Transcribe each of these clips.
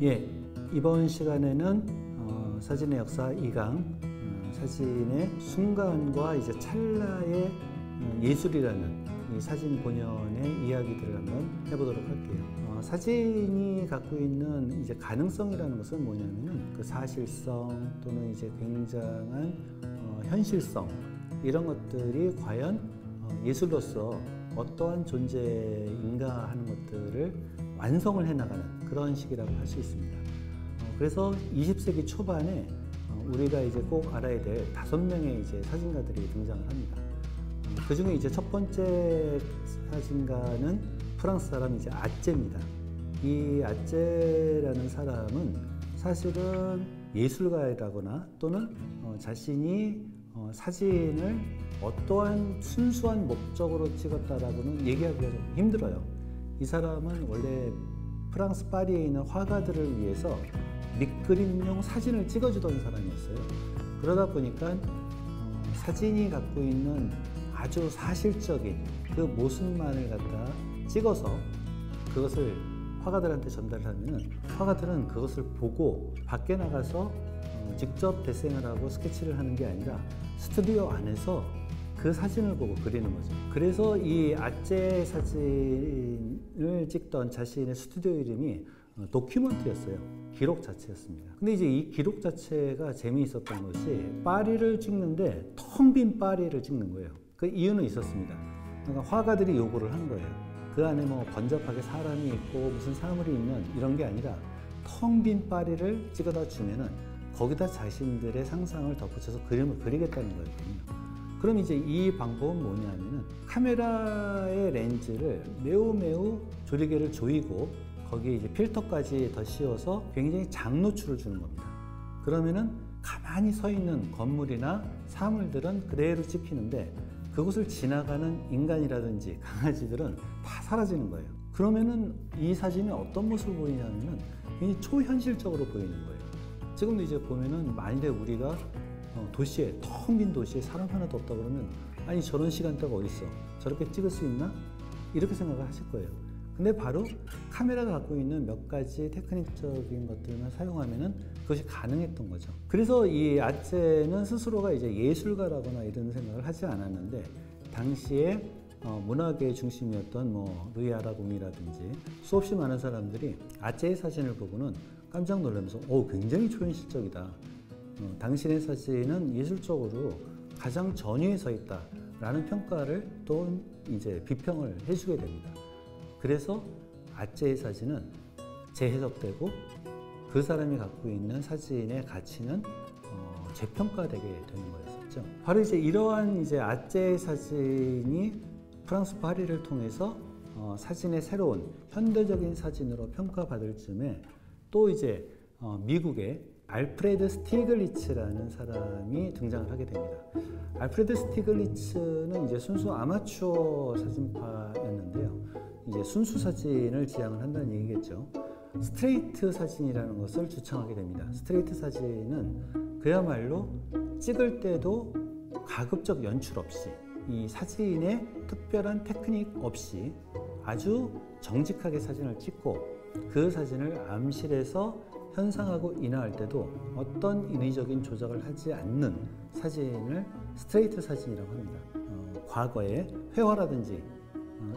예, 이번 시간에는 사진의 역사 2강, 사진의 순간과 이제 찰나의 예술이라는 이 사진 본연의 이야기들을 한번 해보도록 할게요. 사진이 갖고 있는 이제 가능성이라는 것은 뭐냐면은 그 사실성 또는 이제 굉장한 현실성, 이런 것들이 과연 예술로서 어떠한 존재인가 하는 것들을 완성을 해나가는 그런 시기라고 할 수 있습니다. 그래서 20세기 초반에 우리가 이제 꼭 알아야 될 5명의 이제 사진가들이 등장을 합니다. 그 중에 이제 첫 번째 사진가는 프랑스 사람 이제 아제입니다. 이 아제라는 사람은 사실은 예술가라거나 또는 자신이 사진을 어떠한 순수한 목적으로 찍었다라고는 얘기하기가 좀 힘들어요. 이 사람은 원래 프랑스 파리에 있는 화가들을 위해서 밑그림용 사진을 찍어주던 사람이었어요. 그러다 보니까 사진이 갖고 있는 아주 사실적인 그 모습만을 갖다 찍어서 그것을 화가들한테 전달을 하면 화가들은 그것을 보고 밖에 나가서 직접 데생을 하고 스케치를 하는 게 아니라 스튜디오 안에서 그 사진을 보고 그리는 거죠. 그래서 이 아제 사진을 찍던 자신의 스튜디오 이름이 도큐먼트였어요. 기록 자체였습니다. 근데 이제 이 기록 자체가 재미있었던 것이 파리를 찍는데 텅 빈 파리를 찍는 거예요. 그 이유는 있었습니다. 그러니까 화가들이 요구를 한 거예요. 그 안에 뭐 번잡하게 사람이 있고 무슨 사물이 있는 이런 게 아니라 텅 빈 파리를 찍어다 주면은 거기다 자신들의 상상을 덧붙여서 그림을 그리겠다는 거였거든요. 그럼 이제 이 방법은 뭐냐면은 카메라의 렌즈를 매우 조리개를 조이고 거기에 이제 필터까지 더 씌워서 굉장히 장노출을 주는 겁니다. 그러면은 가만히 서 있는 건물이나 사물들은 그대로 찍히는데 그곳을 지나가는 인간이라든지 강아지들은 다 사라지는 거예요. 그러면은 이 사진이 어떤 모습을 보이냐면은 굉장히 초현실적으로 보이는 거예요. 지금도 이제 보면은 만일에 우리가 도시에, 텅 빈 도시에 사람 하나도 없다 그러면 아니 저런 시간대가 어딨어? 저렇게 찍을 수 있나? 이렇게 생각을 하실 거예요. 근데 바로 카메라가 갖고 있는 몇 가지 테크닉적인 것들만 사용하면은 그것이 가능했던 거죠. 그래서 이 아제는 스스로가 이제 예술가라거나 이런 생각을 하지 않았는데 당시에 문학의 중심이었던 뭐 루이 아라공이라든지 수없이 많은 사람들이 아제의 사진을 보고는 깜짝 놀라면서 굉장히 초현실적이다. 당신의 사진은 예술적으로 가장 전위에 서 있다 라는 평가를 또 이제 비평을 해주게 됩니다. 그래서 아제의 사진은 재해석되고 그 사람이 갖고 있는 사진의 가치는 재평가되게 되는 거였었죠. 바로 이제 이러한 이제 아제의 사진이 프랑스 파리를 통해서 사진의 새로운 현대적인 사진으로 평가받을 즈음에 또 이제 미국의 알프레드 스티글리츠라는 사람이 등장을 하게 됩니다. 알프레드 스티글리츠는 이제 순수 아마추어 사진파였는데요. 이제 순수 사진을 지향을 한다는 얘기겠죠. 스트레이트 사진이라는 것을 주창하게 됩니다. 스트레이트 사진은 그야말로 찍을 때도 가급적 연출 없이 이 사진에 특별한 테크닉 없이 아주 정직하게 사진을 찍고 그 사진을 암실에서 현상하고 인화할 때도 어떤 인위적인 조작을 하지 않는 사진을 스트레이트 사진이라고 합니다. 과거의 회화라든지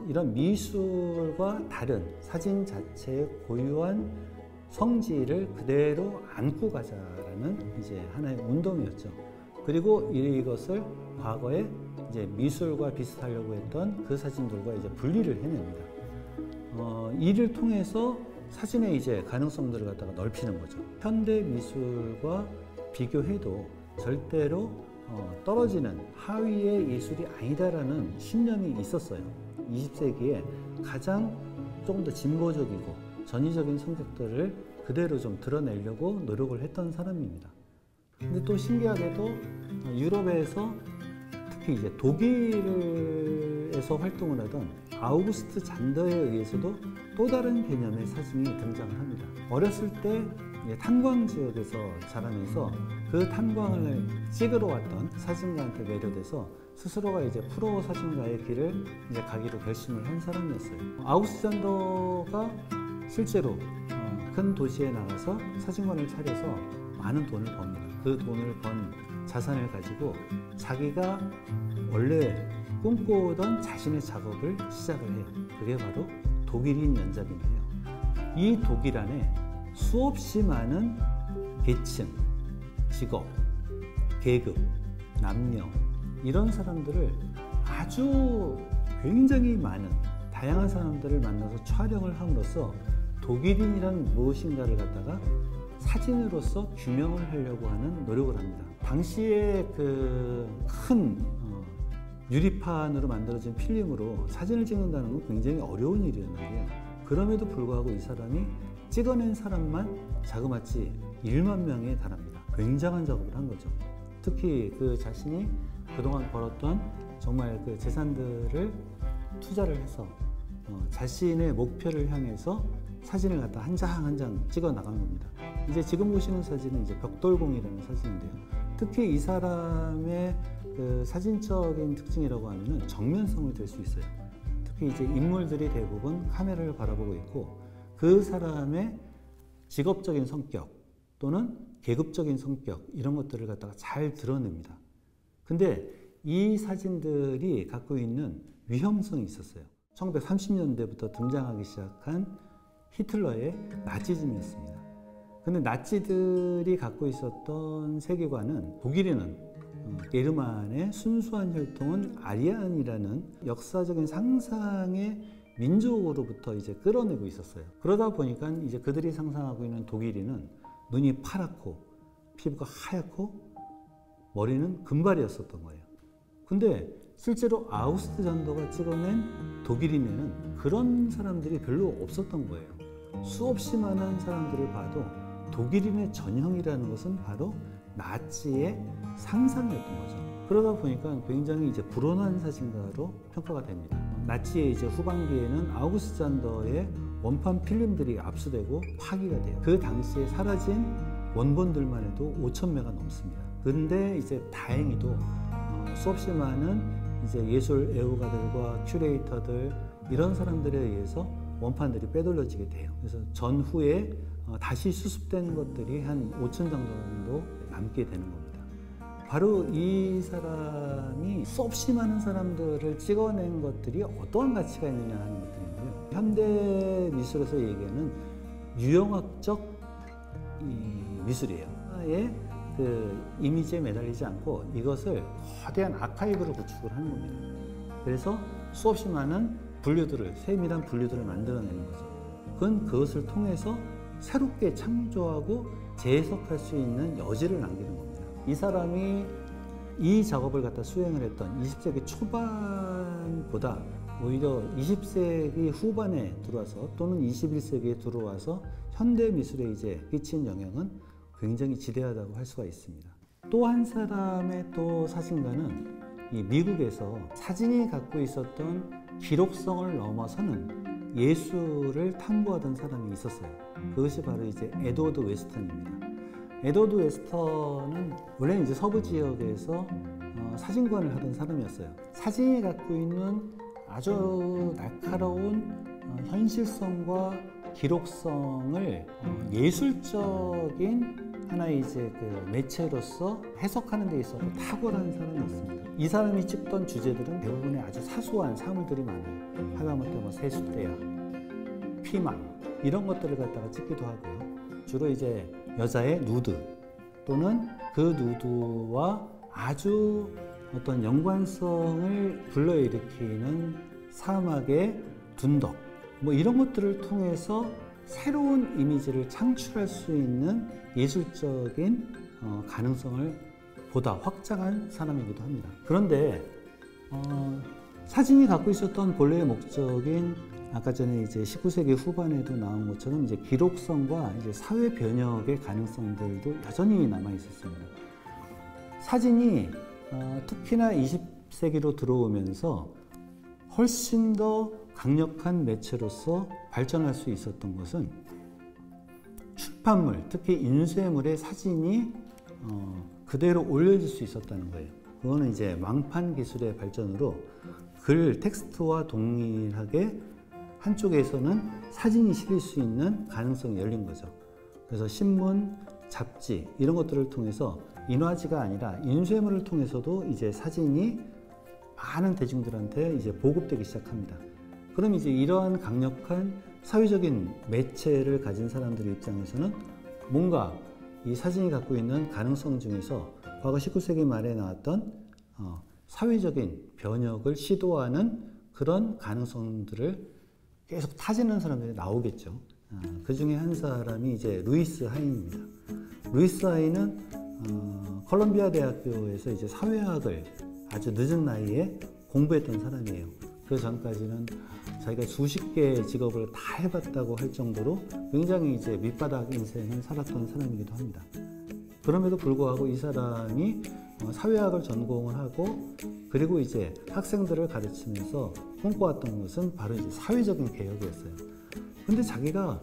이런 미술과 다른 사진 자체의 고유한 성질을 그대로 안고 가자라는 이제 하나의 운동이었죠. 그리고 이것을 과거에 이제 미술과 비슷하려고 했던 그 사진들과 이제 분리를 해냅니다. 이를 통해서 사진의 이제 가능성들을 갖다가 넓히는 거죠. 현대 미술과 비교해도 절대로 떨어지는 하위의 예술이 아니다라는 신념이 있었어요. 20세기에 가장 조금 더 진보적이고 전위적인 성격들을 그대로 좀 드러내려고 노력을 했던 사람입니다. 근데 또 신기하게도 유럽에서 특히 이제 독일에서 활동을 하던 아우구스트 잔더에 의해서도 또 다른 개념의 사진이 등장을 합니다. 어렸을 때 탄광 지역에서 자라면서 그 탄광을 찍으러 왔던 사진가한테 매료돼서 스스로가 이제 프로 사진가의 길을 이제 가기로 결심을 한 사람이었어요. 아우구스트 잔더가 실제로 큰 도시에 나가서 사진관을 차려서 많은 돈을 법니다. 그 돈을 번 자산을 가지고 자기가 원래 꿈꿔오던 자신의 작업을 시작을 해요. 그게 바로 독일인 연작인데요. 이 독일 안에 수없이 많은 계층, 직업, 계급, 남녀 이런 사람들을 아주 굉장히 많은 다양한 사람들을 만나서 촬영을 함으로써 독일인이란 무엇인가를 갖다가 사진으로서 규명을 하려고 하는 노력을 합니다. 당시에 그 큰 유리판으로 만들어진 필름으로 사진을 찍는다는 건 굉장히 어려운 일이었는데요. 그럼에도 불구하고 이 사람이 찍어낸 사람만 자그마치 1만 명에 달합니다. 굉장한 작업을 한 거죠. 특히 그 자신이 그동안 벌었던 정말 그 재산들을 투자를 해서 자신의 목표를 향해서 사진을 갖다 한 장 한 장 찍어 나간 겁니다. 이제 지금 보시는 사진은 이제 벽돌공이라는 사진인데요. 특히 이 사람의 그 사진적인 특징이라고 하면은 정면성을 들 수 있어요. 특히 이제 인물들이 대부분 카메라를 바라보고 있고 그 사람의 직업적인 성격 또는 계급적인 성격 이런 것들을 갖다가 잘 드러냅니다. 근데 이 사진들이 갖고 있는 위험성이 있었어요. 1930년대부터 등장하기 시작한 히틀러의 나치즘이었습니다. 근데 나치들이 갖고 있었던 세계관은 독일인은 게르만의 순수한 혈통은 아리안이라는 역사적인 상상의 민족으로부터 이제 끌어내고 있었어요. 그러다 보니까 이제 그들이 상상하고 있는 독일인은 눈이 파랗고 피부가 하얗고 머리는 금발이었었던 거예요. 근데 실제로 아우스트잔더가 찍어낸 독일인에는 그런 사람들이 별로 없었던 거예요. 수없이 많은 사람들을 봐도 독일인의 전형이라는 것은 바로 나치의 상상이었던 거죠. 그러다 보니까 굉장히 이제 불온한 사진가로 평가가 됩니다. 나치의 이제 후반기에는 아우구스트 잔더의 원판 필름들이 압수되고 파기가 돼요. 그 당시에 사라진 원본들만 해도 5,000매가 넘습니다. 근데 이제 다행히도 수없이 많은 이제 예술 애호가들과 큐레이터들 이런 사람들에 의해서 원판들이 빼돌려지게 돼요. 그래서 전후에 다시 수습된 것들이 한 5,000장 정도 남게 되는 겁니다. 바로 이 사람이 수없이 많은 사람들을 찍어낸 것들이 어떠한 가치가 있느냐 하는 것들인데요. 현대 미술에서 얘기하는 유형학적 미술이에요. 하나의 그 이미지에 매달리지 않고 이것을 거대한 아카이브를 구축을 하는 겁니다. 그래서 수없이 많은 분류들을, 세밀한 분류들을 만들어내는 거죠. 그건 그것을 통해서 새롭게 창조하고 재해석할 수 있는 여지를 남기는 겁니다. 이 사람이 이 작업을 갖다 수행을 했던 20세기 초반보다 오히려 20세기 후반에 들어와서 또는 21세기에 들어와서 현대 미술에 이제 끼친 영향은 굉장히 지대하다고 할 수가 있습니다. 또 한 사람의 또 사진가는 이 미국에서 사진이 갖고 있었던 기록성을 넘어서는 예술을 탐구하던 사람이 있었어요. 그것이 바로 이제 에드워드 웨스턴입니다. 에드워드 웨스턴은 원래는 이제 서부 지역에서 사진관을 하던 사람이었어요. 사진이 갖고 있는 아주 날카로운 현실성과 기록성을 예술적인 하나의 이제 그 매체로서 해석하는 데 있어서 탁월한 사람이었습니다. 이 사람이 찍던 주제들은 대부분의 아주 사소한 사물들이 많아요. 하다못해 뭐 세숫대야, 피망 이런 것들을 갖다가 찍기도 하고요. 주로 이제 여자의 누드 또는 그 누드와 아주 어떤 연관성을 불러일으키는 사막의 둔덕 뭐 이런 것들을 통해서 새로운 이미지를 창출할 수 있는 예술적인 가능성을 보다 확장한 사람이기도 합니다. 그런데 사진이 갖고 있었던 본래의 목적인 아까 전에 이제 19세기 후반에도 나온 것처럼 이제 기록성과 이제 사회 변혁의 가능성들도 여전히 남아 있었습니다. 사진이 특히나 20세기로 들어오면서 훨씬 더 강력한 매체로서 발전할 수 있었던 것은 출판물, 특히 인쇄물의 사진이 그대로 올려질 수 있었다는 거예요. 그거는 이제 망판 기술의 발전으로 글, 텍스트와 동일하게 한쪽에서는 사진이 실릴 수 있는 가능성이 열린 거죠. 그래서 신문, 잡지 이런 것들을 통해서 인화지가 아니라 인쇄물을 통해서도 이제 사진이 많은 대중들한테 이제 보급되기 시작합니다. 그럼 이제 이러한 강력한 사회적인 매체를 가진 사람들의 입장에서는 뭔가 이 사진이 갖고 있는 가능성 중에서 과거 19세기 말에 나왔던 사회적인 변혁을 시도하는 그런 가능성들을 계속 타지는 사람들이 나오겠죠. 그 중에 한 사람이 이제 루이스 하인입니다. 루이스 하인은 컬럼비아 대학교에서 이제 사회학을 아주 늦은 나이에 공부했던 사람이에요. 그 전까지는 자기가 수십 개의 직업을 다 해봤다고 할 정도로 굉장히 이제 밑바닥 인생을 살았던 사람이기도 합니다. 그럼에도 불구하고 이 사람이 사회학을 전공을 하고 그리고 이제 학생들을 가르치면서 꿈꿔왔던 것은 바로 이제 사회적인 개혁이었어요. 근데 자기가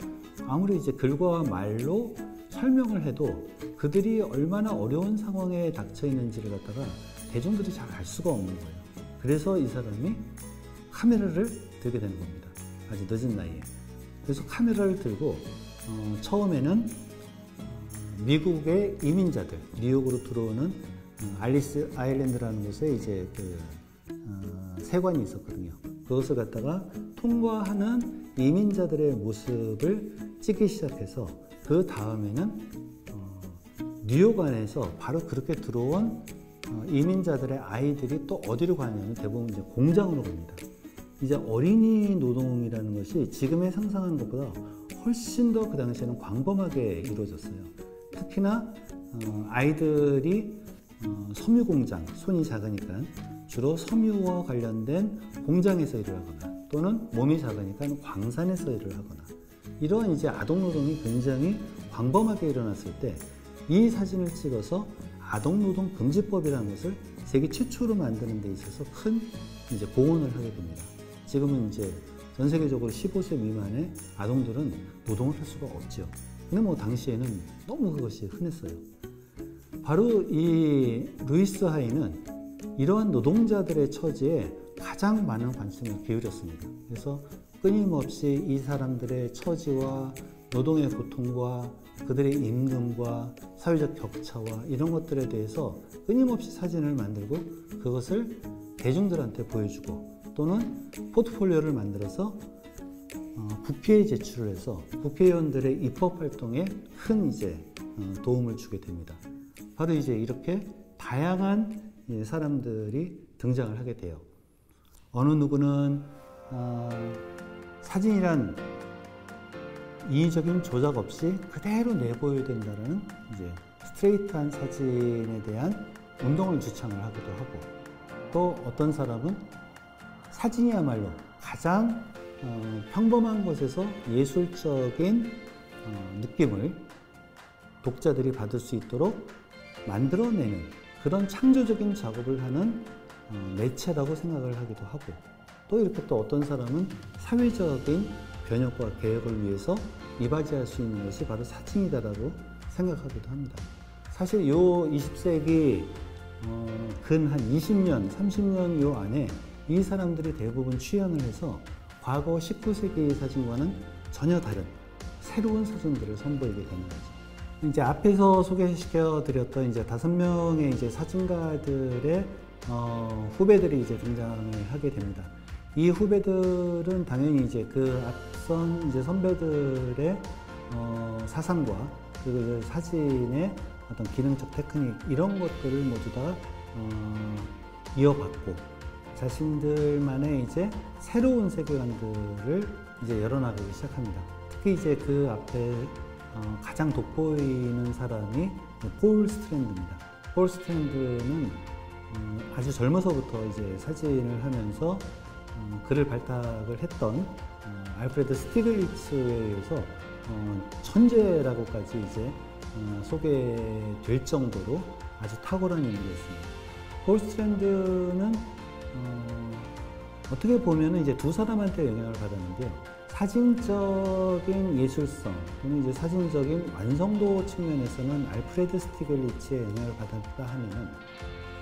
아무리 이제 글과 말로 설명을 해도 그들이 얼마나 어려운 상황에 닥쳐 있는지를 갖다가 대중들이 잘 알 수가 없는 거예요. 그래서 이 사람이 카메라를 들게 되는 겁니다. 아주 늦은 나이에. 그래서 카메라를 들고 처음에는 미국의 이민자들, 뉴욕으로 들어오는 알리스 아일랜드라는 곳에 이제 세관이 있었거든요. 그것을 갖다가 통과하는 이민자들의 모습을 찍기 시작해서 그 다음에는 뉴욕 안에서 바로 그렇게 들어온 이민자들의 아이들이 또 어디로 가냐면 대부분 이제 공장으로 갑니다. 이제 어린이 노동이라는 것이 지금의 상상하는 것보다 훨씬 더 그 당시에는 광범하게 이루어졌어요. 특히나 아이들이 섬유 공장, 손이 작으니까 주로 섬유와 관련된 공장에서 일을 하거나 또는 몸이 작으니까 광산에서 일을 하거나 이러한 이제 아동 노동이 굉장히 광범하게 일어났을 때 이 사진을 찍어서 아동 노동 금지법이라는 것을 세계 최초로 만드는 데 있어서 큰 이제 공헌을 하게 됩니다. 지금은 이제 전 세계적으로 15세 미만의 아동들은 노동을 할 수가 없죠. 근데 뭐 당시에는 너무 그것이 흔했어요. 바로 이 루이스 하인은 이러한 노동자들의 처지에 가장 많은 관심을 기울였습니다. 그래서 끊임없이 이 사람들의 처지와 노동의 고통과 그들의 임금과 사회적 격차와 이런 것들에 대해서 끊임없이 사진을 만들고 그것을 대중들한테 보여주고 또는 포트폴리오를 만들어서 국회에 제출을 해서 국회의원들의 입법 활동에 큰 이제 도움을 주게 됩니다. 바로 이제 이렇게 다양한 사람들이 등장을 하게 돼요. 어느 누구는 사진이란 인위적인 조작 없이 그대로 내보여야 된다는 이제 스트레이트한 사진에 대한 운동을 주창을 하기도 하고 또 어떤 사람은 사진이야말로 가장 평범한 것에서 예술적인 느낌을 독자들이 받을 수 있도록 만들어내는 그런 창조적인 작업을 하는 매체라고 생각을 하기도 하고 또 이렇게 또 어떤 사람은 사회적인 변혁과 개혁을 위해서 이바지할 수 있는 것이 바로 사진이다라고 생각하기도 합니다. 사실 요 20세기 근 한 20년, 30년 요 안에 이 사람들이 대부분 취현을 해서 과거 19세기 사진과는 전혀 다른 새로운 사진들을 선보이게 되는 거죠. 이제 앞에서 소개시켜 드렸던 이제 5명의 이제 사진가들의 후배들이 이제 등장을 하게 됩니다. 이 후배들은 당연히 이제 그 앞선 이제 선배들의 사상과 그리고 사진의 어떤 기능적 테크닉 이런 것들을 모두 다 이어받고 자신들만의 이제 새로운 세계관들을 이제 열어나가기 시작합니다. 특히 이제 그 앞에 가장 돋보이는 사람이 폴 스트랜드입니다. 폴 스트랜드는 아주 젊어서부터 이제 사진을 하면서 그를 발탁을 했던 알프레드 스티글리츠에 의해서 천재라고까지 이제 소개될 정도로 아주 탁월한 인물이었습니다. 폴 스트랜드는 어떻게 보면 이제 두 사람한테 영향을 받았는데요. 사진적인 예술성 또는 이제 사진적인 완성도 측면에서는 알프레드 스티글리츠의 영향을 받았다 하면은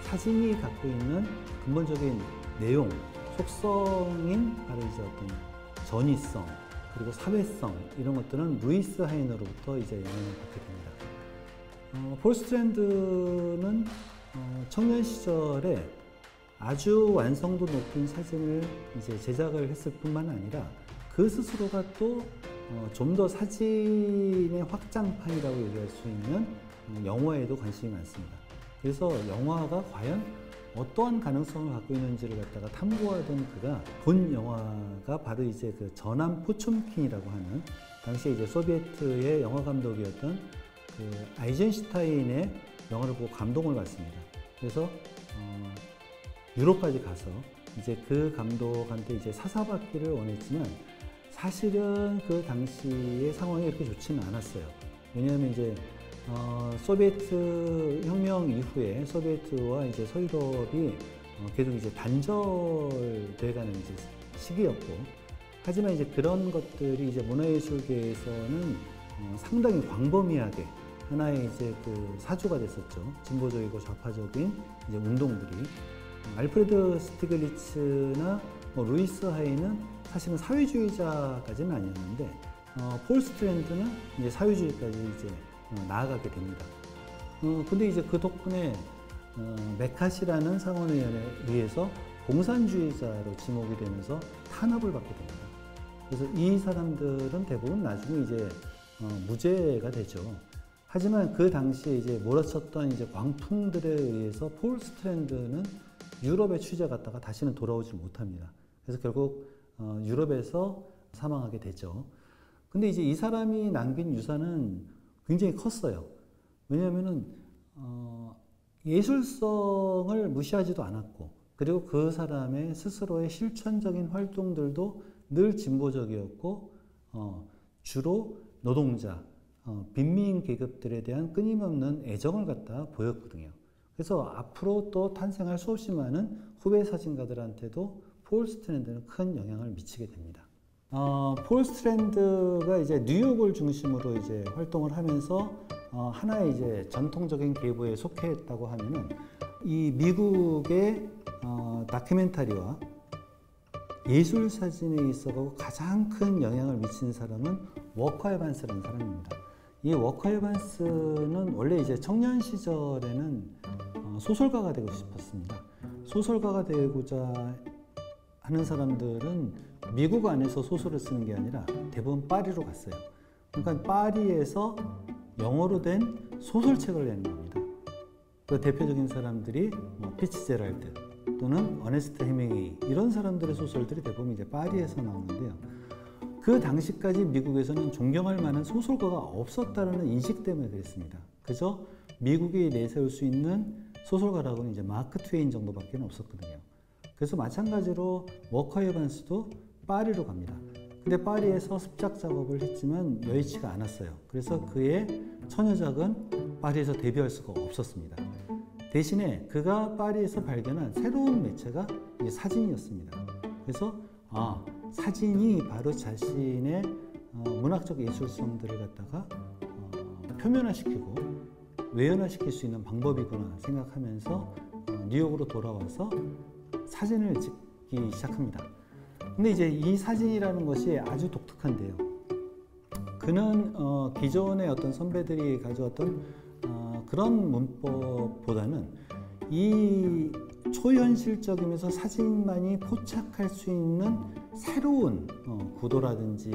사진이 갖고 있는 근본적인 내용, 속성인 바로 이제 어떤 전위성, 그리고 사회성 이런 것들은 루이스 하이너로부터 이제 영향을 받게 됩니다. 폴 스트랜드는 청년 시절에 아주 완성도 높은 사진을 이제 제작을 했을 뿐만 아니라 그 스스로가 또 좀 더 사진의 확장판이라고 얘기할 수 있는 영화에도 관심이 많습니다. 그래서 영화가 과연 어떠한 가능성을 갖고 있는지를 갖다가 탐구하던 그가 본 영화가 바로 이제 그 전함 포촘킨이라고 하는 당시에 이제 소비에트의 영화 감독이었던 그 아이젠슈타인의 영화를 보고 감동을 받습니다. 그래서 유럽까지 가서 이제 그 감독한테 이제 사사받기를 원했지만 사실은 그 당시의 상황이 그렇게 좋지는 않았어요. 왜냐하면 이제 소비에트 혁명 이후에 소비에트와 이제 서유럽이 계속 이제 단절돼가는 이제 시기였고, 하지만 이제 그런 것들이 이제 문화예술계에서는 상당히 광범위하게 하나의 이제 그 사주가 됐었죠. 진보적이고 좌파적인 이제 운동들이. 알프레드 스티글리츠나 루이스 하이는 사실은 사회주의자까지는 아니었는데 폴 스트랜드는 이제 사회주의까지 이제 나아가게 됩니다. 근데 이제 그 덕분에 메카시라는 상원의원에 의해서 공산주의자로 지목이 되면서 탄압을 받게 됩니다. 그래서 이 사람들은 대부분 나중에 이제 무죄가 되죠. 하지만 그 당시에 이제 몰아쳤던 이제 광풍들에 의해서 폴 스트랜드는 유럽에 취재 갔다가 다시는 돌아오지 못합니다. 그래서 결국 유럽에서 사망하게 되죠. 근데 이제 이 사람이 남긴 유산은 굉장히 컸어요. 왜냐하면은 예술성을 무시하지도 않았고, 그리고 그 사람의 스스로의 실천적인 활동들도 늘 진보적이었고, 주로 노동자, 빈민 계급들에 대한 끊임없는 애정을 갖다 보였거든요. 그래서 앞으로 또 탄생할 수없이 많은 후배 사진가들한테도 폴 스트랜드는 큰 영향을 미치게 됩니다. 폴 스트랜드가 이제 뉴욕을 중심으로 이제 활동을 하면서 하나의 이제 전통적인 계보에 속했다고 하면은 이 미국의 다큐멘터리와 예술 사진에 있어서 가장 큰 영향을 미친 사람은 워커 에반스라는 사람입니다. 이 워커 에반스는 원래 이제 청년 시절에는 소설가가 되고 싶었습니다. 소설가가 되고자 하는 사람들은 미국 안에서 소설을 쓰는 게 아니라 대부분 파리로 갔어요. 그러니까 파리에서 영어로 된 소설책을 내는 겁니다. 그 대표적인 사람들이 피츠제랄드 또는 어네스트 헤밍웨이 이런 사람들의 소설들이 대부분 이제 파리에서 나오는데요. 그 당시까지 미국에서는 존경할 만한 소설가가 없었다는 인식 때문에 그랬습니다. 그저 미국이 내세울 수 있는 소설가라고는 이제 마크 트웨인 정도밖에 없었거든요. 그래서 마찬가지로 워커 에반스도 파리로 갑니다. 근데 파리에서 습작 작업을 했지만 여의치가 않았어요. 그래서 그의 처녀작은 파리에서 데뷔할 수가 없었습니다. 대신에 그가 파리에서 발견한 새로운 매체가 이제 사진이었습니다. 그래서 사진이 바로 자신의 문학적 예술성들을 갖다가 표면화시키고 외연화시킬 수 있는 방법이구나 생각하면서 뉴욕으로 돌아와서 사진을 찍기 시작합니다. 근데 이제 이 사진이라는 것이 아주 독특한데요. 그는 기존의 어떤 선배들이 가져왔던 그런 문법보다는 이 초현실적이면서 사진만이 포착할 수 있는 새로운 구도라든지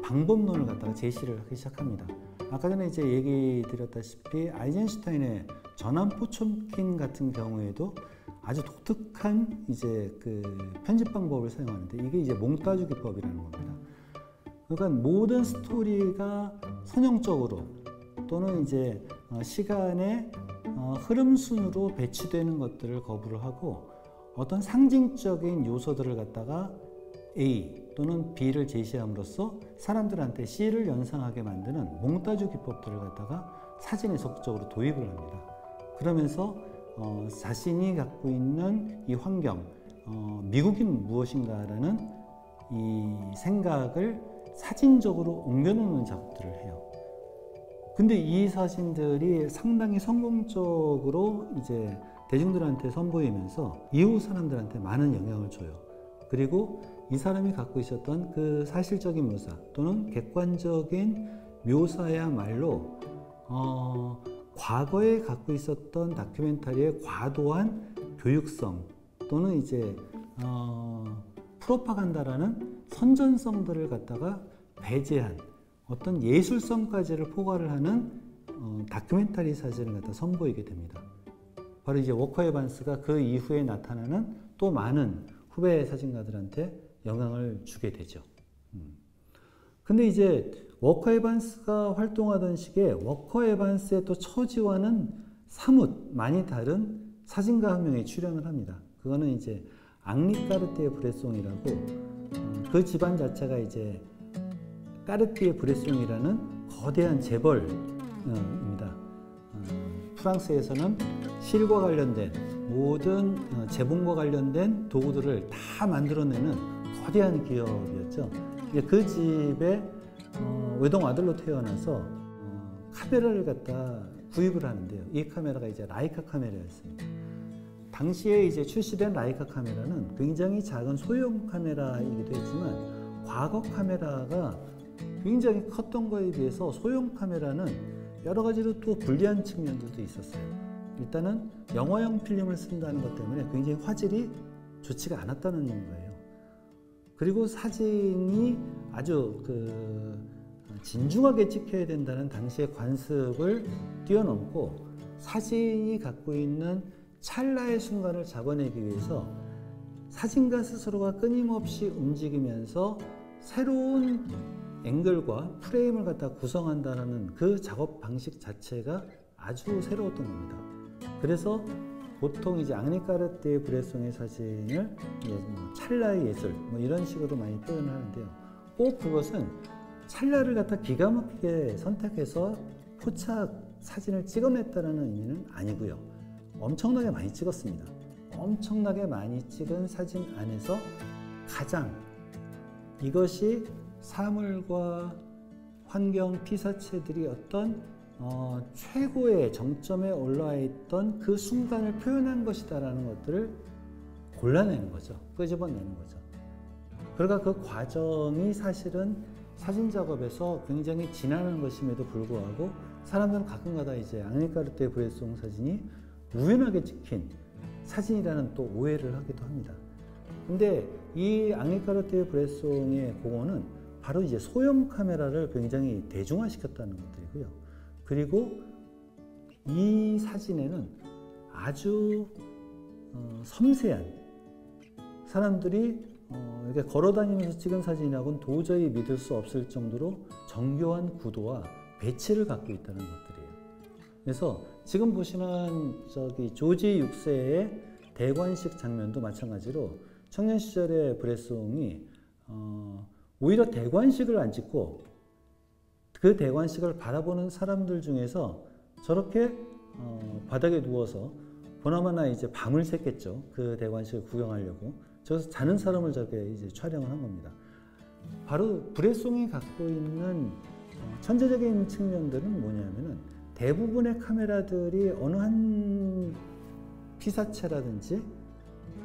방법론을 갖다가 제시를 하기 시작합니다. 아까 전에 이제 얘기 드렸다시피 아이젠슈타인의 전함 포촘킨 같은 경우에도 아주 독특한 이제 그 편집 방법을 사용하는데 이게 이제 몽타주 기법이라는 겁니다. 그러니까 모든 스토리가 선형적으로 또는 이제 시간의 흐름순으로 배치되는 것들을 거부를 하고 어떤 상징적인 요소들을 갖다가 A 또는 B를 제시함으로써 사람들한테 C를 연상하게 만드는 몽타주 기법들을 갖다가 사진에 적극적으로 도입을 합니다. 그러면서 자신이 갖고 있는 이 환경, 미국인 무엇인가라는 이 생각을 사진적으로 옮겨놓는 작업들을 해요. 근데 이 사진들이 상당히 성공적으로 이제 대중들한테 선보이면서 이후 사람들한테 많은 영향을 줘요. 그리고 이 사람이 갖고 있었던 그 사실적인 묘사 또는 객관적인 묘사야말로 과거에 갖고 있었던 다큐멘터리의 과도한 교육성 또는 이제 프로파간다라는 선전성들을 갖다가 배제한 어떤 예술성까지를 포괄을 하는 다큐멘터리 사진을 갖다 선보이게 됩니다. 바로 이제 워커 에반스가 그 이후에 나타나는 또 많은 후배 사진가들한테 영향을 주게 되죠. 근데 이제 워커 에반스가 활동하던 시기에 워커 에반스의 또 처지와는 사뭇 많이 다른 사진가 한 명이 출연을 합니다. 그거는 이제 앙리 까르띠에 브레송이라고 그 집안 자체가 이제 까르띠에 브레송이라는 거대한 재벌입니다. 프랑스에서는 실과 관련된 모든 재봉과 관련된 도구들을 다 만들어내는 거대한 기업이었죠. 그 집에 외동 아들로 태어나서 카메라를 갖다 구입을 하는데요. 이 카메라가 이제 라이카 카메라였습니다. 당시에 이제 출시된 라이카 카메라는 굉장히 작은 소형 카메라이기도 했지만 과거 카메라가 굉장히 컸던 거에 비해서 소형 카메라는 여러 가지로 또 불리한 측면들도 있었어요. 일단은 영화용 필름을 쓴다는 것 때문에 굉장히 화질이 좋지가 않았다는 거예요. 그리고 사진이 아주 진중하게 찍혀야 된다는 당시의 관습을 뛰어넘고 사진이 갖고 있는 찰나의 순간을 잡아내기 위해서 사진가 스스로가 끊임없이 움직이면서 새로운 앵글과 프레임을 갖다 구성한다는 그 작업 방식 자체가 아주 새로웠던 겁니다. 그래서 보통 이제 앙리 까르띠에 브레송의 사진을 찰나의 예술 이런 식으로 많이 표현을 하는데요. 꼭 그것은 찰나를 갖다 기가 막히게 선택해서 포착 사진을 찍어냈다는 의미는 아니고요. 엄청나게 많이 찍었습니다. 엄청나게 많이 찍은 사진 안에서 가장 이것이 사물과 환경 피사체들이 어떤 최고의 정점에 올라와 있던 그 순간을 표현한 것이다라는 것들을 골라내는 거죠. 끄집어내는 거죠. 그러니까 그 과정이 사실은 사진 작업에서 굉장히 지난한 것임에도 불구하고 사람들은 가끔가다 이제 앙리 까르띠에 브레송 사진이 우연하게 찍힌 사진이라는 또 오해를 하기도 합니다. 근데 이 앙리 까르띠에 브레송의 공헌은 바로 이제 소형 카메라를 굉장히 대중화시켰다는 것들이고요. 그리고 이 사진에는 아주 섬세한 사람들이 이렇게 걸어다니면서 찍은 사진이라고는 도저히 믿을 수 없을 정도로 정교한 구도와 배치를 갖고 있다는 것들이에요. 그래서 지금 보시는 조지 6세의 대관식 장면도 마찬가지로 청년 시절의 브레송이 오히려 대관식을 안 찍고 그 대관식을 바라보는 사람들 중에서 저렇게 바닥에 누워서 보나마나 이제 밤을 샜겠죠. 그 대관식을 구경하려고. 저기서 자는 사람을 저렇게 이제 촬영을 한 겁니다. 바로 브레송이 갖고 있는 천재적인 측면들은 뭐냐면은 대부분의 카메라들이 어느 한 피사체라든지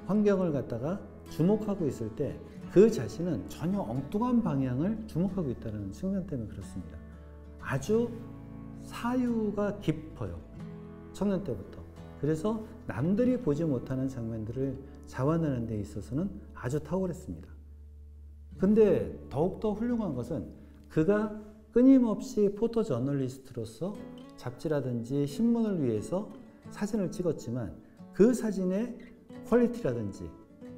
환경을 갖다가 주목하고 있을 때 그 자신은 전혀 엉뚱한 방향을 주목하고 있다는 측면 때문에 그렇습니다. 아주 사유가 깊어요. 청년 때부터. 그래서 남들이 보지 못하는 장면들을 잡아내는 데 있어서는 아주 탁월했습니다. 근데 더욱더 훌륭한 것은 그가 끊임없이 포토 저널리스트로서 잡지라든지 신문을 위해서 사진을 찍었지만 그 사진의 퀄리티라든지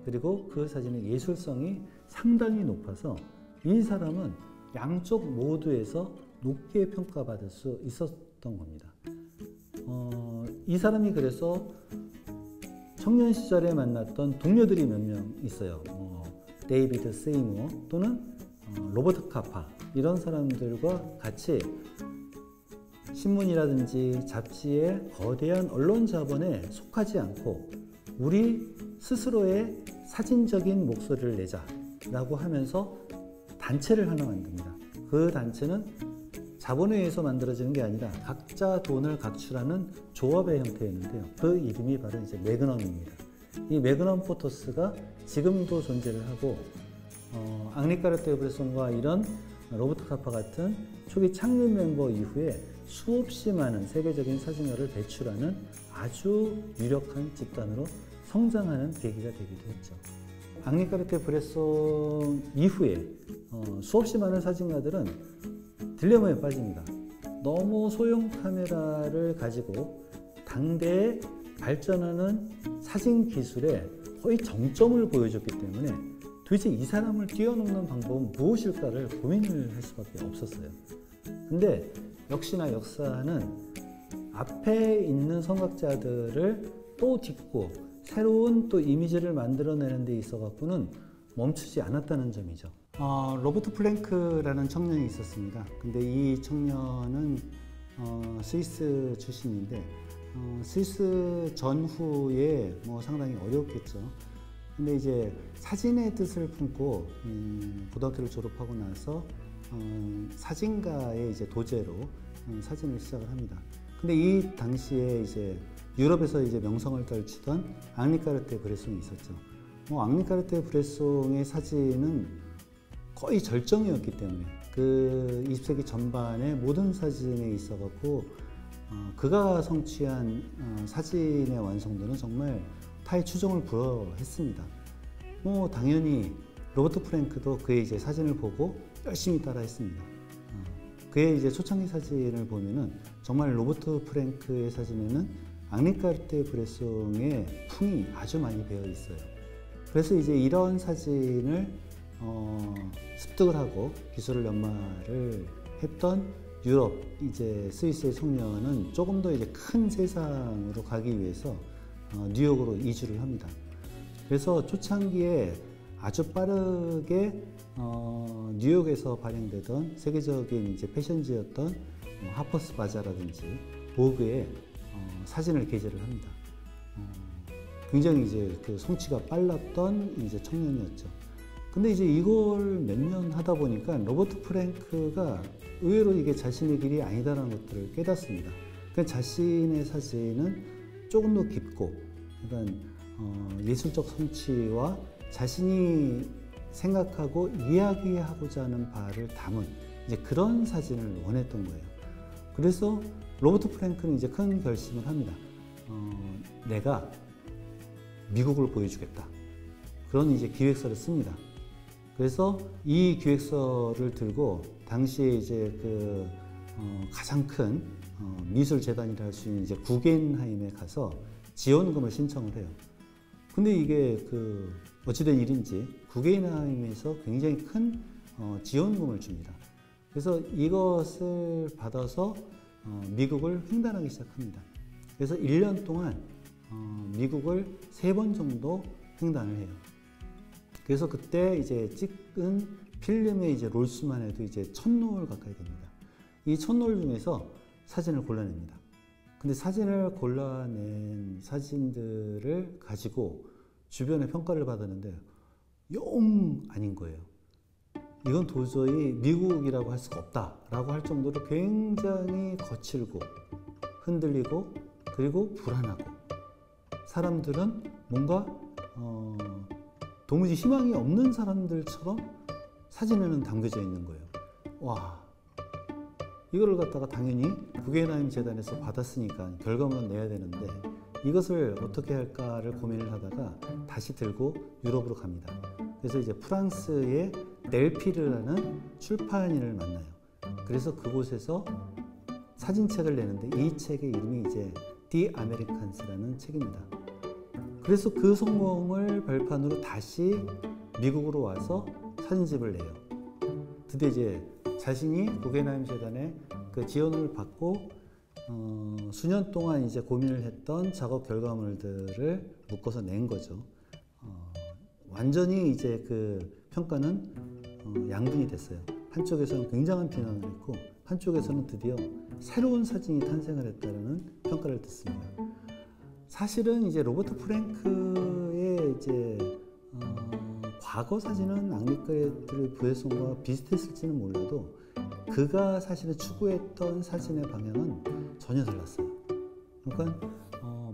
그리고 그 사진의 예술성이 상당히 높아서 이 사람은 양쪽 모두에서 높게 평가받을 수 있었던 겁니다. 이 사람이 그래서 청년 시절에 만났던 동료들이 몇 명 있어요. 데이비드 세이무어 또는 로버트 카파 이런 사람들과 같이 신문이라든지 잡지의 거대한 언론 자본에 속하지 않고 우리 스스로의 사진적인 목소리를 내자라고 하면서 단체를 하나 만듭니다. 그 단체는 자본에 의해서 만들어지는 게 아니라 각자 돈을 각출하는 조합의 형태였는데요. 그 이름이 바로 이제 매그넘입니다. 이 매그넘 포토스가 지금도 존재를 하고 앙리 카르티에-브레송과 이런 로버트 카파 같은 초기 창립 멤버 이후에 수없이 많은 세계적인 사진가를 배출하는 아주 유력한 집단으로 성장하는 계기가 되기도 했죠. 앙리 카르티에-브레송 이후에 수없이 많은 사진가들은 딜레마에 빠집니다. 너무 소형 카메라를 가지고 당대에 발전하는 사진 기술에 거의 정점을 보여줬기 때문에 도대체 이 사람을 뛰어넘는 방법은 무엇일까를 고민을 할 수밖에 없었어요. 근데 역시나 역사는 앞에 있는 선각자들을 또 딛고 새로운 또 이미지를 만들어내는 데 있어 갖고는 멈추지 않았다는 점이죠. 로버트 플랭크라는 청년이 있었습니다. 근데 이 청년은 스위스 출신인데 스위스 전후에 상당히 어려웠겠죠. 근데 이제 사진의 뜻을 품고 고등학교를 졸업하고 나서 사진가의 이제 도제로 사진을 시작을 합니다. 근데 이 당시에 이제 유럽에서 이제 명성을 떨치던 앙리 카르티에-브레송이 있었죠. 앙리 카르티에-브레송의 사진은 거의 절정이었기 때문에 그 20세기 전반의 모든 사진에 있어갖고 그가 성취한 사진의 완성도는 정말 타의 추종을 불허했습니다. 당연히 로버트 프랭크도 그의 이제 사진을 보고 열심히 따라했습니다. 그의 이제 초창기 사진을 보면은 정말 로버트 프랭크의 사진에는 앙리 카르티에-브레송의 풍이 아주 많이 배어 있어요. 그래서 이제 이런 사진을 습득을 하고 기술을 연마를 했던 유럽 이제 스위스의 청년은 조금 더 이제 큰 세상으로 가기 위해서 뉴욕으로 이주를 합니다. 그래서 초창기에 아주 빠르게 뉴욕에서 발행되던 세계적인 이제 패션지였던 하퍼스 바자라든지 보그에 사진을 게재를 합니다. 굉장히 이제 그 성취가 빨랐던 이제 청년이었죠. 근데 이제 이걸 몇 년 하다 보니까 로버트 프랭크가 의외로 이게 자신의 길이 아니다라는 것들을 깨닫습니다. 그러니까 자신의 사진은 조금 더 깊고, 그러니까 예술적 성취와 자신이 생각하고 이야기하고자 하는 바를 담은 이제 그런 사진을 원했던 거예요. 그래서 로버트 프랭크는 이제 큰 결심을 합니다. 내가 미국을 보여주겠다. 그런 이제 기획서를 씁니다. 그래서 이 기획서를 들고 당시에 이제 그 가장 큰 미술 재단이라 할 수 있는 이제 구겐하임에 가서 지원금을 신청을 해요. 근데 이게 그 어찌된 일인지 구겐하임에서 굉장히 큰 지원금을 줍니다. 그래서 이것을 받아서 미국을 횡단하기 시작합니다. 그래서 1년 동안 미국을 3번 정도 횡단을 해요. 그래서 그때 이제 찍은 필름의 이제 롤수만 해도 이제 1000롤 가까이 됩니다. 이 1000롤 중에서 사진을 골라냅니다. 근데 사진을 골라낸 사진들을 가지고 주변에 평가를 받았는데 영 아닌 거예요. 이건 도저히 미국이라고 할 수가 없다라고 할 정도로 굉장히 거칠고 흔들리고 그리고 불안하고 사람들은 뭔가 도무지 희망이 없는 사람들처럼 사진에는 담겨져 있는 거예요. 와, 이거를 갖다가 당연히 구겐하임 재단에서 받았으니까 결과물은 내야 되는데 이것을 어떻게 할까를 고민을 하다가 다시 들고 유럽으로 갑니다. 그래서 이제 프랑스의 넬피르라는 출판인을 만나요. 그래서 그곳에서 사진책을 내는데 이 책의 이름이 이제 디 아메리칸스라는 책입니다. 그래서 그 성공을 발판으로 다시 미국으로 와서 사진집을 내요. 드디어 이제 자신이 구겐하임 재단의 그 지원을 받고 수년 동안 이제 고민을 했던 작업 결과물들을 묶어서 낸 거죠. 완전히 이제 그 평가는 양분이 됐어요. 한쪽에서는 굉장한 비난을 했고 한쪽에서는 드디어 새로운 사진이 탄생을 했다는 평가를 듣습니다. 사실은 이제 로버트 프랭크의 이제 과거 사진은 앙리 카르티에-브레송과 비슷했을지는 몰라도 그가 사실은 추구했던 사진의 방향은 전혀 달랐어요. 그러니까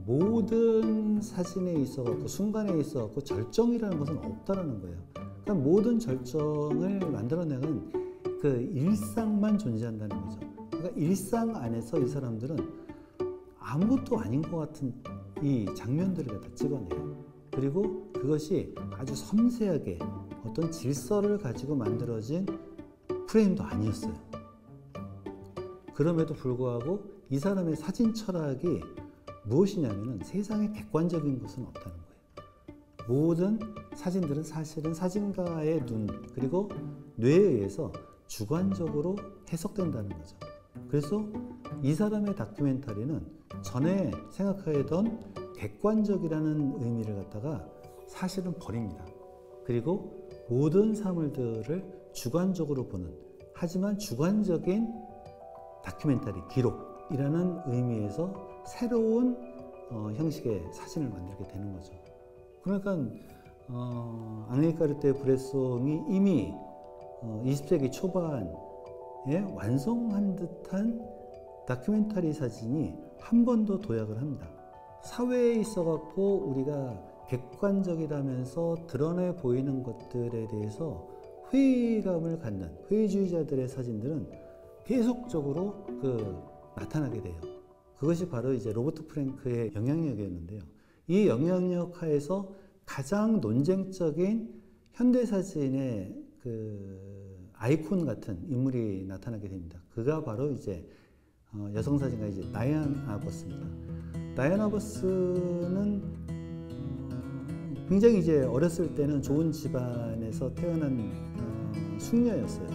모든 사진에 있어갖고 순간에 있어갖고 절정이라는 것은 없다라는 거예요. 그러니까 모든 절정을 만들어내는 그 일상만 존재한다는 거죠. 그러니까 일상 안에서 이 사람들은 아무것도 아닌 것 같은 이 장면들을 갖다 찍어내요. 그리고 그것이 아주 섬세하게 어떤 질서를 가지고 만들어진 프레임도 아니었어요. 그럼에도 불구하고 이 사람의 사진 철학이 무엇이냐면은 세상에 객관적인 것은 없다는 거예요. 모든 사진들은 사실은 사진가의 눈 그리고 뇌에 의해서 주관적으로 해석된다는 거죠. 그래서 이 사람의 다큐멘터리는 전에 생각하던 객관적이라는 의미를 갖다가 사실은 버립니다. 그리고 모든 사물들을 주관적으로 보는, 하지만 주관적인 다큐멘터리, 기록이라는 의미에서 새로운 형식의 사진을 만들게 되는 거죠. 그러니까 앙리 까르띠에 브레송이 이미 20세기 초반에 완성한 듯한 다큐멘터리 사진이 한 번 더 도약을 합니다. 사회에 있어 갖고 우리가 객관적이라면서 드러내 보이는 것들에 대해서 회의감을 갖는 회의주의자들의 사진들은 계속적으로 나타나게 돼요. 그것이 바로 이제 로버트 프랭크의 영향력이었는데요. 이 영향력 하에서 가장 논쟁적인 현대사진의 아이콘 같은 인물이 나타나게 됩니다. 그가 바로 이제 여성사진가 이제 다이안 아버스입니다. 다이안 아버스는 굉장히 이제 어렸을 때는 좋은 집안에서 태어난 숙녀였어요.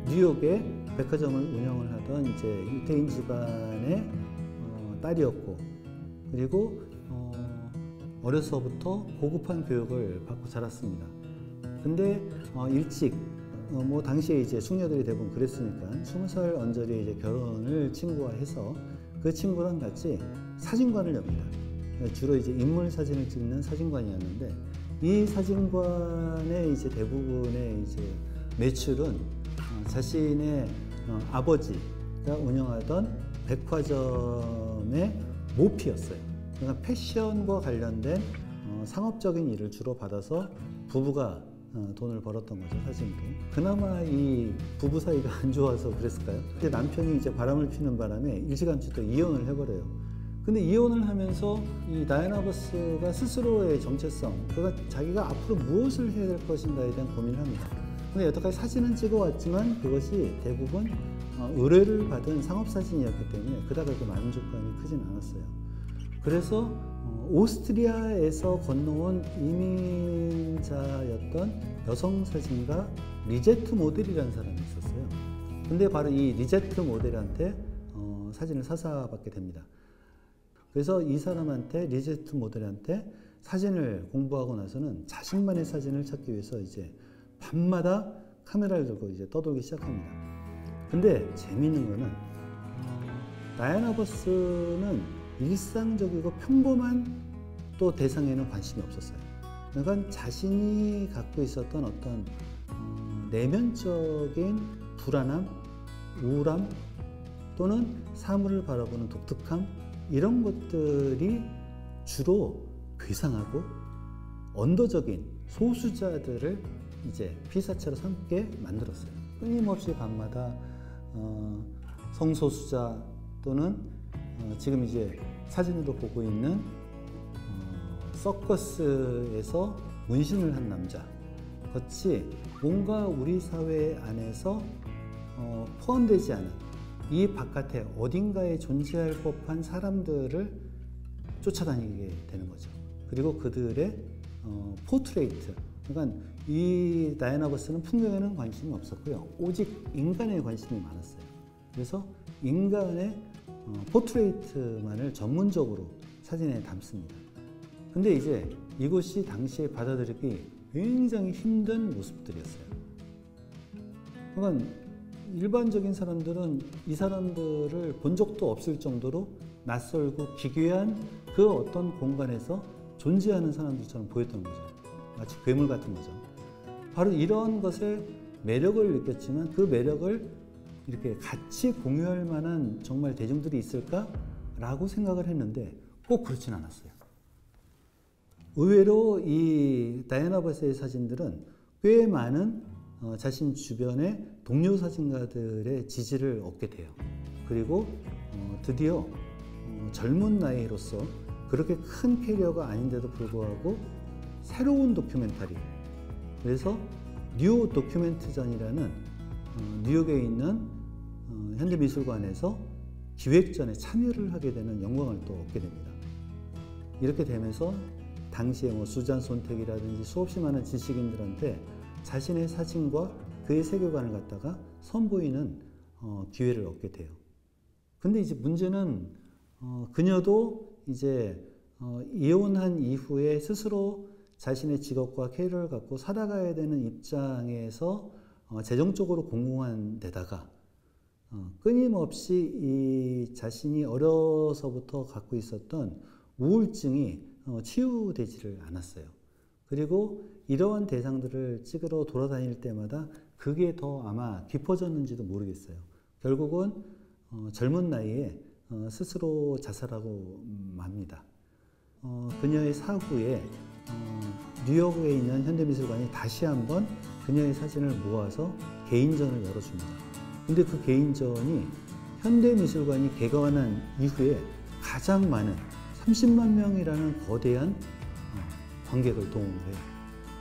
뉴욕에 백화점을 운영을 하던 이제 유태인 집안의 딸이었고, 그리고 어려서부터 고급한 교육을 받고 자랐습니다. 근데 일찍 당시에 이제 숙녀들이 대부분 그랬으니까 20살 언저리에 이제 결혼을 친구와 해서 그 친구랑 같이 사진관을 엽니다. 주로 이제 인물 사진을 찍는 사진관이었는데, 이 사진관의 이제 대부분의 이제 매출은 자신의 아버지가 운영하던 백화점의 모피였어요. 그러니까 패션과 관련된 상업적인 일을 주로 받아서 부부가 돈을 벌었던 거죠, 사진도. 그나마 이 부부 사이가 안 좋아서 그랬을까요? 근데 남편이 이제 바람을 피는 바람에 일찌감치 또 이혼을 해버려요. 근데 이혼을 하면서 이 다이안 아버스가 스스로의 정체성, 그러니까 자기가 앞으로 무엇을 해야 될 것인가에 대한 고민을 합니다. 근데 여태까지 사진은 찍어왔지만 그것이 대부분 의뢰를 받은 상업사진이었기 때문에 그다가 그 만족감이 크진 않았어요. 그래서 오스트리아에서 건너온 이민자였던 여성사진가 리제트 모델이라는 사람이 있었어요. 근데 바로 이 리제트 모델한테 사진을 사사받게 됩니다. 그래서 이 사람한테, 리제트 모델한테 사진을 공부하고 나서는 자신만의 사진을 찾기 위해서 이제 밤마다 카메라를 들고 이제 떠돌기 시작합니다. 근데 재미있는 거는 다이안 아버스는 일상적이고 평범한 또 대상에는 관심이 없었어요. 그러니까 자신이 갖고 있었던 어떤 내면적인 불안함, 우울함 또는 사물을 바라보는 독특함, 이런 것들이 주로 괴상하고 언더적인 소수자들을 이제 피사체로 삼게 만들었어요. 끊임없이 밤마다 성소수자 또는 지금 이제 사진으로 보고 있는 서커스에서 문신을 한 남자 같이 뭔가 우리 사회 안에서 포함되지 않은 이 바깥에 어딘가에 존재할 법한 사람들을 쫓아다니게 되는 거죠. 그리고 그들의 포트레이트, 그러니까 이 다이안 아버스는 풍경에는 관심이 없었고요. 오직 인간에 관심이 많았어요. 그래서 인간의 포트레이트만을 전문적으로 사진에 담습니다. 근데 이제 이것이 당시에 받아들이기 굉장히 힘든 모습들이었어요. 그러니까 일반적인 사람들은 이 사람들을 본 적도 없을 정도로 낯설고 기괴한 그 어떤 공간에서 존재하는 사람들처럼 보였던 거죠. 마치 괴물 같은 거죠. 바로 이런 것에 매력을 느꼈지만 그 매력을 이렇게 같이 공유할 만한 정말 대중들이 있을까라고 생각을 했는데 꼭 그렇진 않았어요. 의외로 이 다이애나 버스의 사진들은 꽤 많은 자신 주변의 동료 사진가들의 지지를 얻게 돼요. 그리고 드디어 젊은 나이로서 그렇게 큰 캐리어가 아닌데도 불구하고 새로운 도큐멘터리, 그래서 뉴 도큐멘트전이라는 뉴욕에 있는 현대미술관에서 기획전에 참여를 하게 되는 영광을 또 얻게 됩니다. 이렇게 되면서 당시에 수잔 손택이라든지 수없이 많은 지식인들한테 자신의 사진과 그의 세계관을 갖다가 선보이는 기회를 얻게 돼요. 근데 이제 문제는 그녀도 이제 이혼한 이후에 스스로 자신의 직업과 캐리어를 갖고 살아가야 되는 입장에서 재정적으로 공공한 데다가 끊임없이 이 자신이 어려서부터 갖고 있었던 우울증이 치유되지를 않았어요. 그리고 이러한 대상들을 찍으러 돌아다닐 때마다 그게 더 아마 깊어졌는지도 모르겠어요. 결국은 젊은 나이에 스스로 자살하고 맙니다. 그녀의 사후에 뉴욕에 있는 현대미술관이 다시 한번 그녀의 사진을 모아서 개인전을 열어줍니다. 근데 그 개인전이 현대미술관이 개관한 이후에 가장 많은 30만 명이라는 거대한 관객을 동원해요.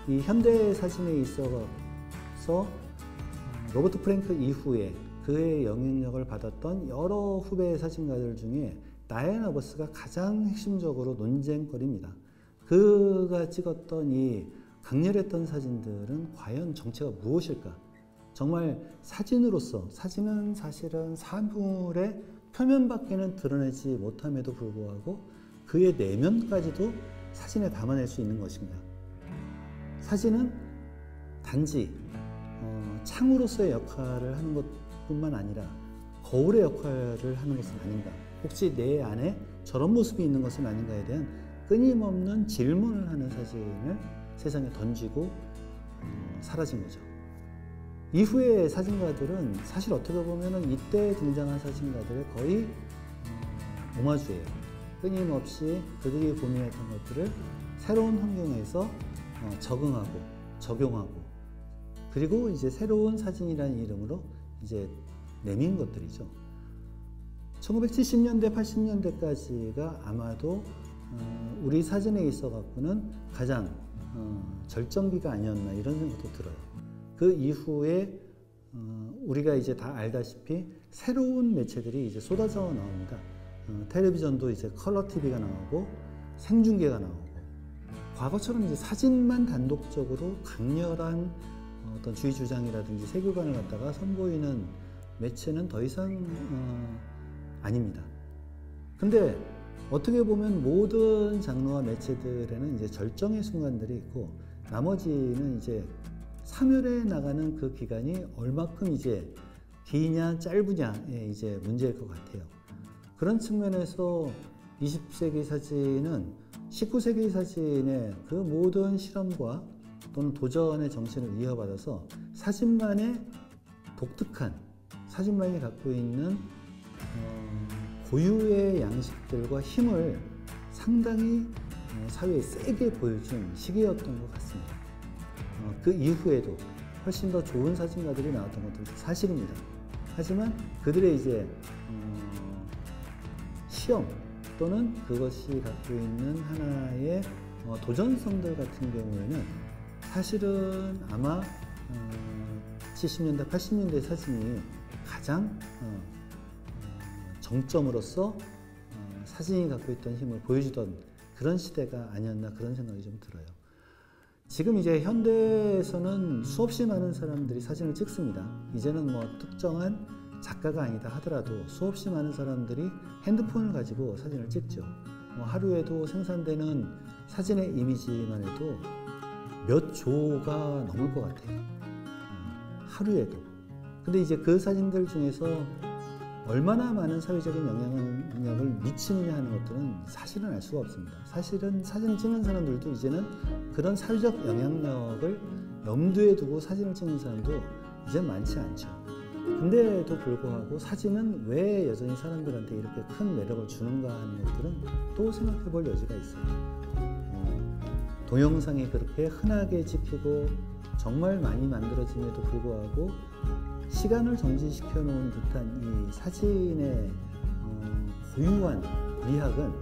이 현대 사진에 있어서 로버트 프랭크 이후에 그의 영향력을 받았던 여러 후배 사진가들 중에 다이애나 버스가 가장 핵심적으로 논쟁거리입니다. 그가 찍었던 이 강렬했던 사진들은 과연 정체가 무엇일까? 정말 사진으로서, 사진은 사실은 사물의 표면밖에는 드러내지 못함에도 불구하고 그의 내면까지도 사진에 담아낼 수 있는 것인가? 사진은 단지 창으로서의 역할을 하는 것뿐만 아니라 거울의 역할을 하는 것은 아닌가? 혹시 내 안에 저런 모습이 있는 것은 아닌가에 대한 끊임없는 질문을 하는 사진을 세상에 던지고 사라진 거죠. 이후의 사진가들은 사실 어떻게 보면 이때 등장한 사진가들의 거의 오마주예요. 끊임없이 그들이 고민했던 것들을 새로운 환경에서 적응하고 적용하고, 그리고 이제 새로운 사진이라는 이름으로 이제 내민 것들이죠. 1970년대, 80년대까지가 아마도 우리 사진에 있어 갖고는 가장 절정기가 아니었나 이런 생각도 들어요. 그 이후에 우리가 이제 다 알다시피 새로운 매체들이 이제 쏟아져 나옵니다. 텔레비전도 이제 컬러 TV가 나오고 생중계가 나오고, 과거처럼 이제 사진만 단독적으로 강렬한 어떤 주의 주장이라든지 세계관을 갖다가 선보이는 매체는 더 이상 아닙니다. 근데 어떻게 보면 모든 장르와 매체들에는 이제 절정의 순간들이 있고, 나머지는 이제 사멸해 나가는 그 기간이 얼마큼 이제 기냐 짧으냐의 이제 문제일 것 같아요. 그런 측면에서 20세기 사진은 19세기 사진의 그 모든 실험과 또는 도전의 정신을 이어받아서 사진만의 독특한, 사진만이 갖고 있는 고유의 양식들과 힘을 상당히 사회에 세게 보여준 시기였던 것 같습니다. 그 이후에도 훨씬 더 좋은 사진가들이 나왔던 것도 사실입니다. 하지만 그들의 이제 시험 또는 그것이 갖고 있는 하나의 도전성들 같은 경우에는 사실은 아마 70년대, 80년대 사진이 가장 정점으로서 사진이 갖고 있던 힘을 보여주던 그런 시대가 아니었나, 그런 생각이 좀 들어요. 지금 이제 현대에서는 수없이 많은 사람들이 사진을 찍습니다. 이제는 특정한 작가가 아니다 하더라도 수없이 많은 사람들이 핸드폰을 가지고 사진을 찍죠. 하루에도 생산되는 사진의 이미지만 해도 몇 조가 넘을 것 같아요. 하루에도. 근데 이제 그 사진들 중에서 얼마나 많은 사회적인 영향력을 미치느냐 하는 것들은 사실은 알 수가 없습니다. 사실은 사진을 찍는 사람들도 이제는 그런 사회적 영향력을 염두에 두고 사진을 찍는 사람도 이제 많지 않죠. 근데도 불구하고 사진은 왜 여전히 사람들한테 이렇게 큰 매력을 주는가 하는 것들은 또 생각해 볼 여지가 있어요. 동영상이 그렇게 흔하게 찍히고 정말 많이 만들어짐에도 불구하고 시간을 정지시켜 놓은 듯한 이 사진의 고유한 미학은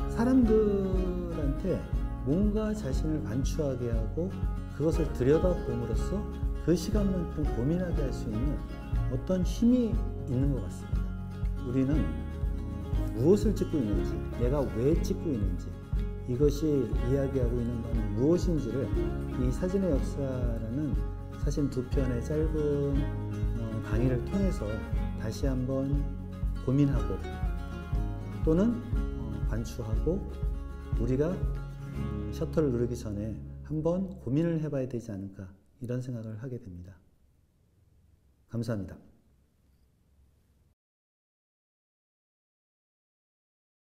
사람들한테 뭔가 자신을 반추하게 하고 그것을 들여다봄으로써 그 시간만큼 고민하게 할 수 있는 어떤 힘이 있는 것 같습니다. 우리는 무엇을 찍고 있는지, 내가 왜 찍고 있는지, 이것이 이야기하고 있는 것은 무엇인지를 이 사진의 역사라는 사진 두 편의 짧은 강의를 통해서 다시 한번 고민하고 또는 반추하고 우리가 셔터를 누르기 전에 한번 고민을 해봐야 되지 않을까 이런 생각을 하게 됩니다. 감사합니다.